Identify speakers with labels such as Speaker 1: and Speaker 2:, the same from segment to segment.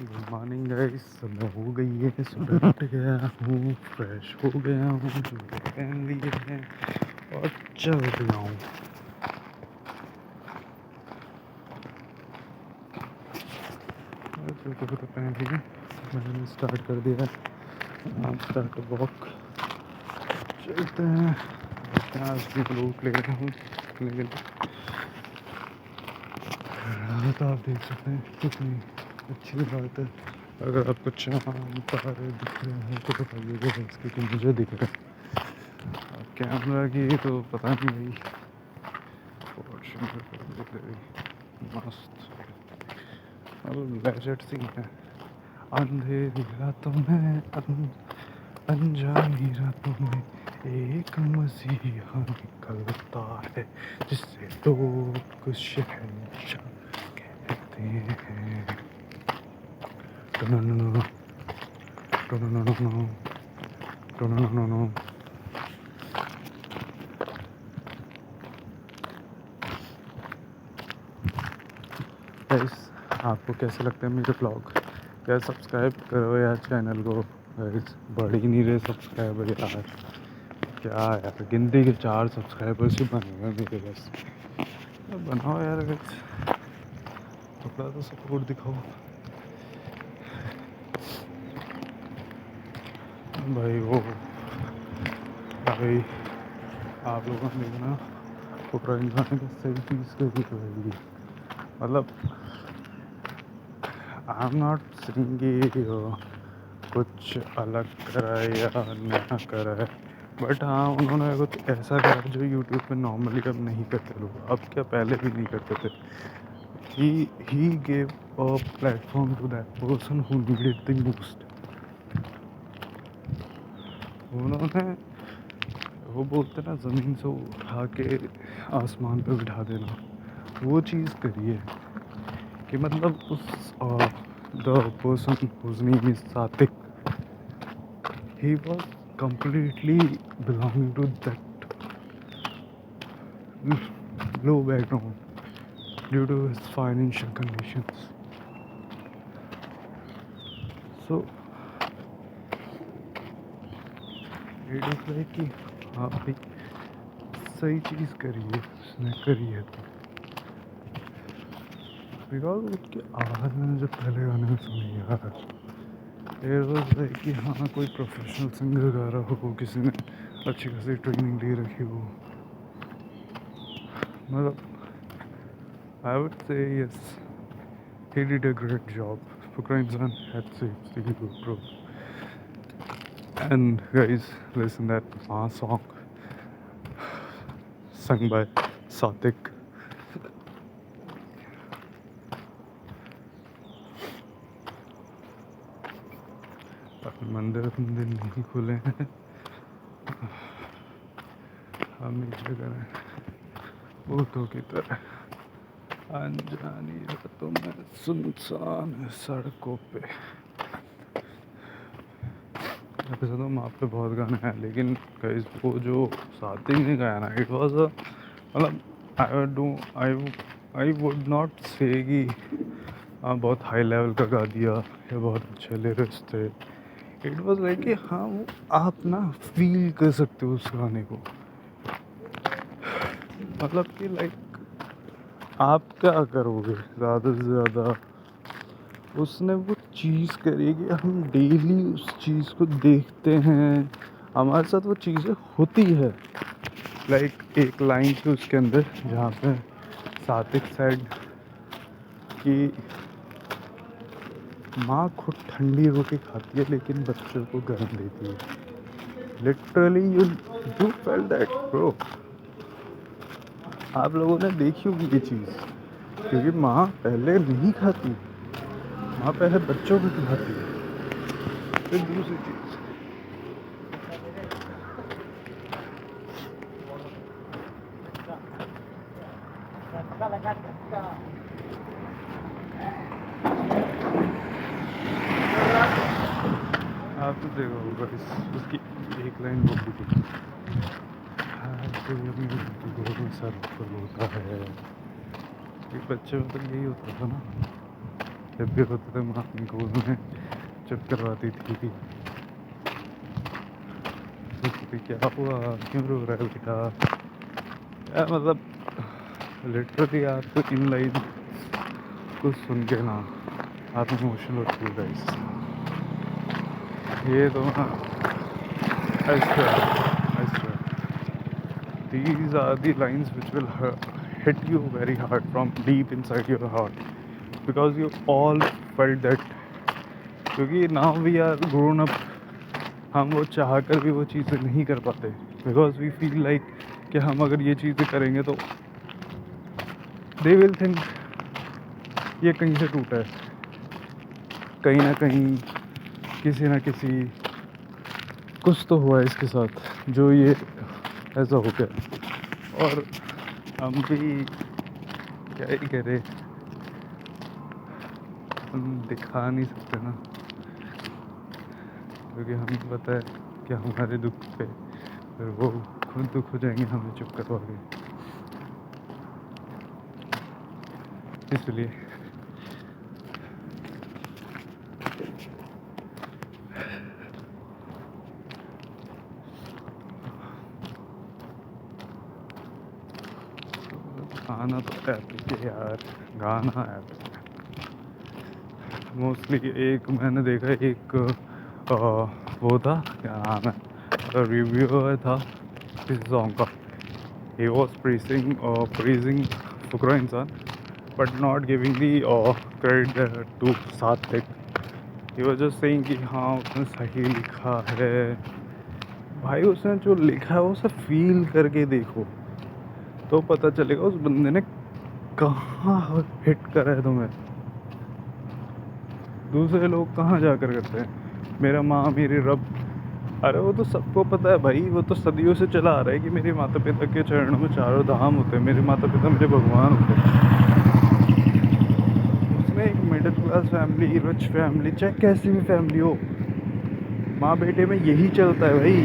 Speaker 1: Good morning guys. सुबह हो गई है, सुबह उठ गया हूँ, फ्रेश हो गया हूँ, जूते पहन लिए हैं और चल दिया हूँ। जूते को तो पहन लिए, मैंने स्टार्ट कर दिया है। स्टार्ट वॉक, चलते हैं। आज भी लोग ले रहा हूँ लेकिन तो आप देख सकते हैं कितनी अच्छी बात है। अगर आपको चाँद तारे दिख रहे हैं तो बताइएगा क्योंकि मुझे दिख रहा है। कैमरा की तो पता नहीं भाई, मस्त लेजेंड सीन है। अंधेरी रातों में अनजानी रातों में एक मसीहा निकलता है जिससे लोग कुछ शहंशाह कहते हैं। टुनुनुनु, टुनुनुनु, टुनुनुनु। गाइस, आपको कैसे लगते हैं मेरे ब्लॉग? क्या सब्सक्राइब करो यार चैनल को। गाइस बढ़ ही नहीं रहे सब्सक्राइबर यार। क्या यार, गिनती के 4 सब्सक्राइबर्स ही बने हुए मेरे बस। बनाओ यार गाइस, थोड़ा तो सपोर्ट दिखाओ भाई। वो भाई आप लोगों ने देखना पूरा इंसान की सही चीज़ करी रहेगी। मतलब आई एम नॉट सेइंग कि कुछ अलग करा है या नया करा है, बट हाँ उन्होंने कुछ ऐसा करा जो यूट्यूब पे नॉर्मली अब नहीं करते लोग। अब क्या, पहले भी नहीं करते थे। He gave a platform to that person who needed the most. उन्होंने, वो बोलते ना ज़मीन से उठा के आसमान पे बिठा देना, वो चीज़ करी है। कि मतलब उस the person whose name is Satik, he was completely belonging to that low background due to his financial conditions. So it is like कि आप भी सही चीज़ करिए, उसने करी है तो। बिकॉज उसकी आवाज़ मैंने जब पहले गाने में सुनी यार, it was like कि हाँ कोई प्रोफेशनल सिंगर गा रहा हो, किसी ने अच्छी खासी ट्रेनिंग ले रखी हो। मतलब I would say yes, he did a great job. Fukrainsan had saved the you, bro. And guys, listen that song sung by Satik. मंदिर नहीं खुले हैं, हम इस जगह भूतों की तरह अनजानी रातों में सुनसान सड़कों पे। वैसे तो वहाँ पे बहुत गाने हैं, लेकिन गाइस वो जो साथी ने गाया ना, इट वाज अ, मतलब आई वुड नॉट से कि हाँ बहुत हाई लेवल का गा दिया या बहुत अच्छे लिरिक्स थे। इट वाज लाइक कि हाँ वो आप ना फील कर सकते हो उस गाने को। मतलब कि लाइक आप क्या करोगे ज़्यादा से ज़्यादा, उसने वो चीज़ करी कि हम डेली उस चीज़ को देखते हैं, हमारे साथ वो चीज़ें होती है। लाइक एक लाइन थी उसके अंदर जहाँ पे सातिक साइड कि माँ खुद ठंडी रोटी खाती है लेकिन बच्चों को गर्म देती है। Literally you fail that bro. आप लोगों ने देखी होगी ये चीज़, क्योंकि माँ पहले नहीं खाती, माँ पहले बच्चों को खिलाती है। फिर दूसरी चीज़, आप तो देखो होगा उसकी एक लाइन बोली थी, गोद में सर ऊपर होता है। एक बच्चे में तो यही होता था ना, जब भी होते थे माँ अपनी गोद में चुप करवाती थी कि पूछती थी क्या हुआ, क्यों रो रहा है बेटा। यार मतलब लिटरली आपको इन लाइन को सुन के ना आप इमोशनल होती हो गाइस। ये तो ना I swear, these are the lines which will hit you very hard from deep inside your heart because you all felt that. क्योंकि now we are grown up, हम वो चाह कर भी वो चीज़ें नहीं कर पाते बिकॉज वी फील लाइक कि हम अगर ये चीज़ें करेंगे तो दे विल थिंक ये कहीं से टूटा है, कहीं ना कहीं किसी ना किसी कुछ तो हुआ है इसके साथ जो ये ऐसा हो गया। और हम भी क्या ही करें, हम दिखा नहीं सकते ना क्योंकि हमें पता है कि हमारे दुख पे फिर वो खुद दुख हो जाएंगे हमें चुप करवा के। इसलिए गाना तो एपिक है यार, गाना एपिक है। मोस्टली एक मैंने देखा एक वो था, क्या नाम है, रिव्यूअर था इस सॉन्ग का। ही वॉज प्रेजिंग फुकरा इंसान but not giving the credit to Satvik. He was just saying कि हाँ उसने सही लिखा है। भाई उसने जो लिखा है वो सब फील करके देखो तो पता चलेगा उस बंदे ने कहाँ हिट करा है तुम्हें। दूसरे लोग कहाँ जाकर करते हैं मेरा माँ मेरी रब, अरे वो तो सबको पता है भाई, वो तो सदियों से चला आ रहा है कि मेरे माता पिता के चरणों में चारों धाम होते हैं, मेरे माता पिता मेरे भगवान होते हैं। उसने एक middle class family, rich family, चाहे कैसी भी फैमिली हो, माँ बेटे में यही चलता है भाई।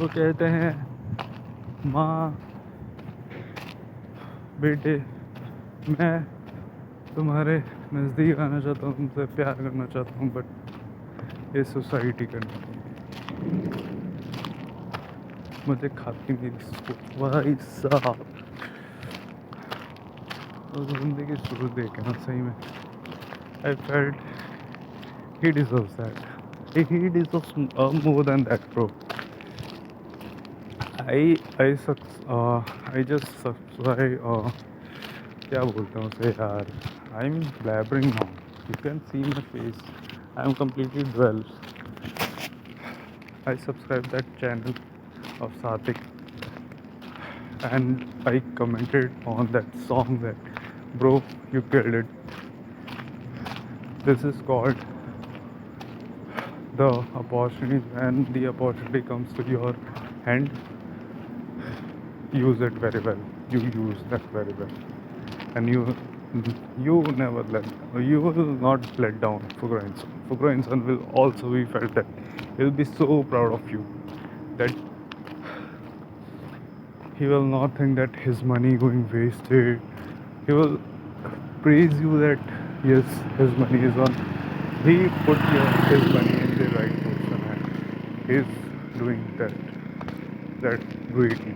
Speaker 1: वो कहते हैं माँ बेटे मैं तुम्हारे नज़दीक आना चाहता हूँ, तुमसे प्यार करना चाहता हूँ, बट ये सोसाइटी करनी मुझे खाती मेरी भाई साहब। उस बंदे की सूरत देख के ना सही में I felt he deserves that. He deserves more than that, bro. I just subscribe. क्या बोलते हैं उसे यार, I am blabbering now, you can see my face, I am completely dwell. I subscribed that channel of Satik and I commented on that song that bro you killed it. This is called the opportunity. When the opportunity comes to your hand, use it very well. You use that very well, and you never you will not let down. Fukra Insan will also be felt that he'll be so proud of you that he will not think that his money going wasted. He will praise you that yes, his money is on. He put his money in the right person and he's doing that greatly.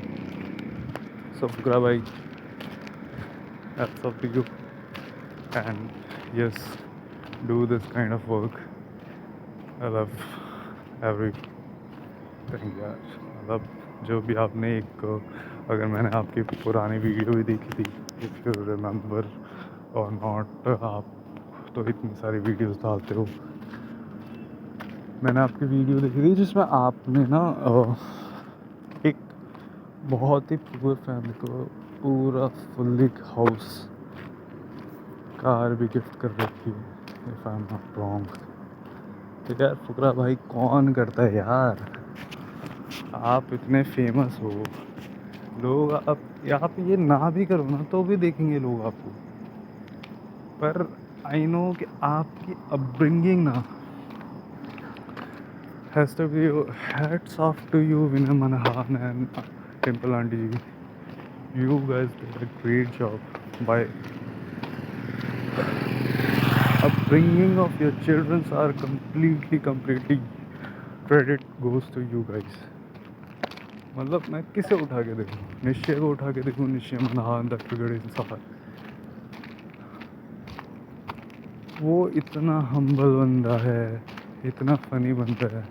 Speaker 1: So Fukra bhai, that's up to you. And yes, do this kind of work. I love everything यार। मतलब जो भी आपने एक, अगर मैंने आपकी पुरानी वीडियो भी देखी थी, इफ यू रिमेम्बर और नॉट, आप तो इतनी सारी वीडियोस डालते हो, मैंने आपकी वीडियो देखी थी जिसमें आपने ना एक बहुत ही पुअर फैमिली को पूरा फुल्ली हाउस कार भी गिफ्ट कर रखी है, if I am not wrong. तो यार फुकरा भाई कौन करता है यार, आप इतने फेमस हो, लोग आप ये ना भी करो ना तो भी देखेंगे लोग आपको। पर आई नो कि आपकी अपब्रिंगिंग ना Has to be hats off to you, Vinay Manahan and Temple Auntie ji. You guys did a great job by upbringing of your children are completely credit goes to you guys. मतलब मैं किसे उठा के देखूँ, निश्चय को उठा के देखूँ, निश्चय मनाहान डॉक्टर गणेश साहब, वो इतना हम्बल बंदा है, इतना फनी बंदा है,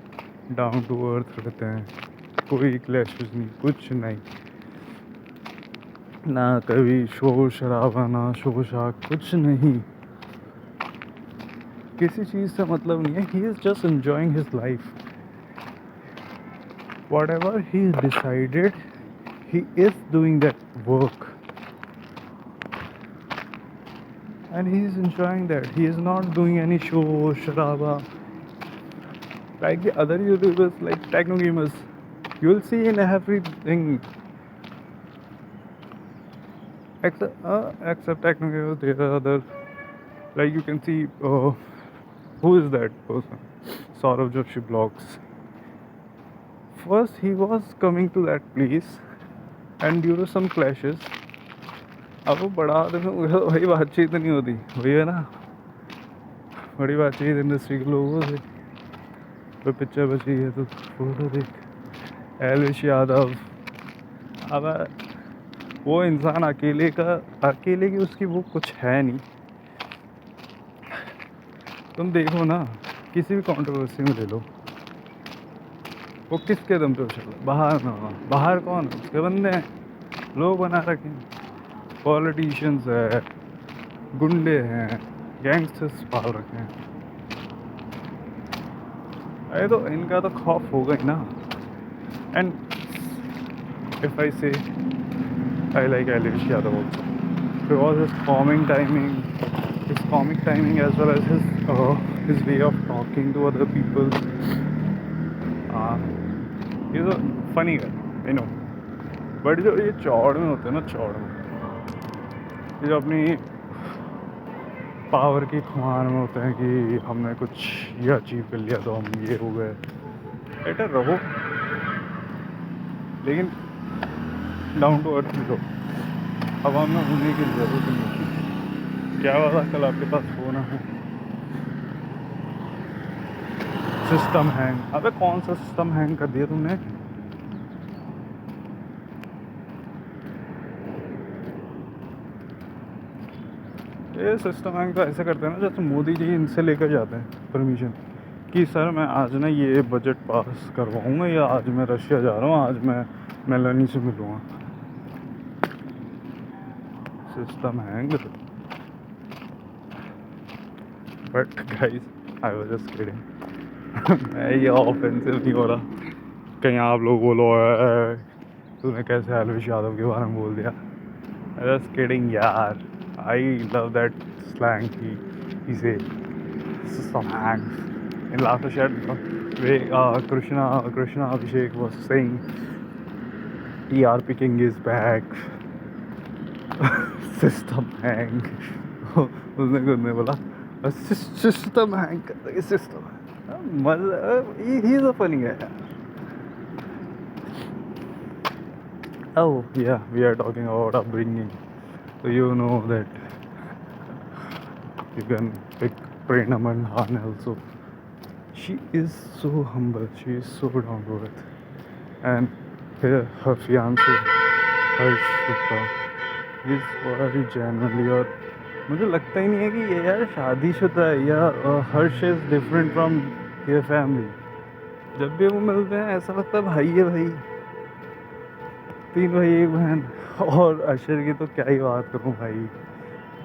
Speaker 1: डाउन टू अर्थ रहते हैं, कोई क्लैशेस नहीं, कुछ नहीं, ना कभी शोर शराबा, ना शोशाक, कुछ नहीं, किसी चीज़ से मतलब नहीं है. He is just enjoying his life. Whatever he decided, he is doing that work and he is enjoying that. He is not doing any show sharaba like the other YouTubers, like techno gamers. You will see in everything except techno gamers. There are other, like you can see who is that person, Saurav Joshi Vlogs. First he was coming to that place and due to some clashes, अब वो बड़ा आदमी वही बातचीत नहीं होती, वही है ना, बड़ी बातचीत इंडस्ट्री के लोगों से. कोई पिक्चर बची है तो फोटो देख, एलविश यादव. अब वो इंसान अकेले की उसकी वो कुछ है नहीं. तुम देखो ना, किसी भी कंट्रोवर्सी में ले लो, वो किसके दम पे उछल, बाहर कौन, उसके बंदे हैं, लोग बना रखे हैं, पॉलिटिशियंस है, गुंडे हैं, गैंगस्टर्स पाल रखे हैं. अरे तो इनका तो खौफ होगा ही ना. एंड इफ आई से I like Elvish Yadav also because his comic timing as well as his way of talking to other people. He's a funny guy, I know. But जो ये चौड़ में होते हैं ना, चौड़ में ये जो अपनी पावर की खुमार में होते हैं कि हमने कुछ ये अचीव कर लिया तो हम ये हो गए. बेटर रहो लेकिन डाउन टू अर्थ रहो. अब हमें होने की ज़रूरत नहीं होती. क्या वाला कल आपके पास फोन है, सिस्टम हैंग. अबे कौन सा सिस्टम हैंग कर दिया तुमने? ये सिस्टम हैंग तो ऐसे करते हैं ना जैसे मोदी जी इनसे लेकर जाते हैं परमिशन कि सर मैं आज ना ये बजट पास करवाऊंगा, या आज मैं रशिया जा रहा हूँ, आज मैं मेलानी से मिलूँगा. System hang. But guys I was just kidding. मैं ये ऑफेंसिव नहीं हो रहा, कहीं आप लोग बोलो तूने कैसे एलविश यादव के बारे में बोल दिया. जस्ट किडिंग यार. I love that slang he said some hangs in laughter shed where Krishna Abhishek was saying TRP King is back. System hang. उसने बोला सिस्टम हैंग कर देंगे. सिस्टम मजा. He is a funny guy. Oh yeah, we are talking about upbringing, so you know that you can pick Prerna Manhan also. She is so humble, she is so down to earth, and her fiance Harsh Gupta is very genuinely. और मुझे लगता ही नहीं है कि ये यार शादीशुदा है या Harsh is different from your family. जब भी वो मिलते हैं ऐसा लगता है भाई है भाई. 3 भाई 1 बहन. और अशर की तो क्या ही बात करूँ भाई.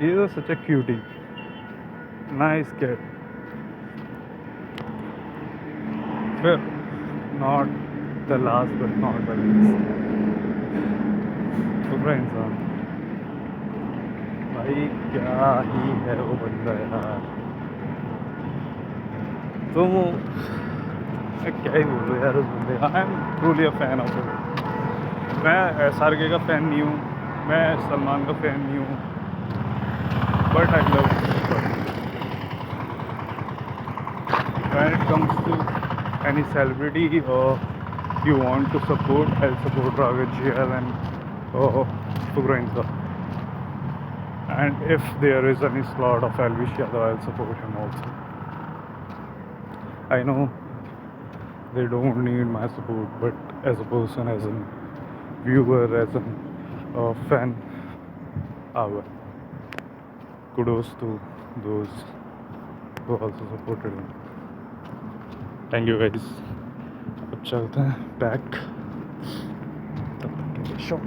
Speaker 1: ये तो सच अ क्यूटी, नाइस कैट. फिर not the last but not the least, दूसरा इंसान भाई क्या ही है वो बंदा यार. तो मैं क्या ही बोलूँ यार उस बंदे. I am truly a fan of it. मैं SRK का फ़ैन नहीं हूँ, मैं सलमान का फ़ैन नहीं हूँ, but I love when it comes to any celebrity you want to support, I'll support Raghav GL and Fugroinza. And if there is any slot of Elvish Yadav, I'll support him also. I know they don't need my support, but as a person, as a viewer, as a fan, kudos to those who also supported him. Thank you guys. अब चलते हैं back, तब तक के लिए शाम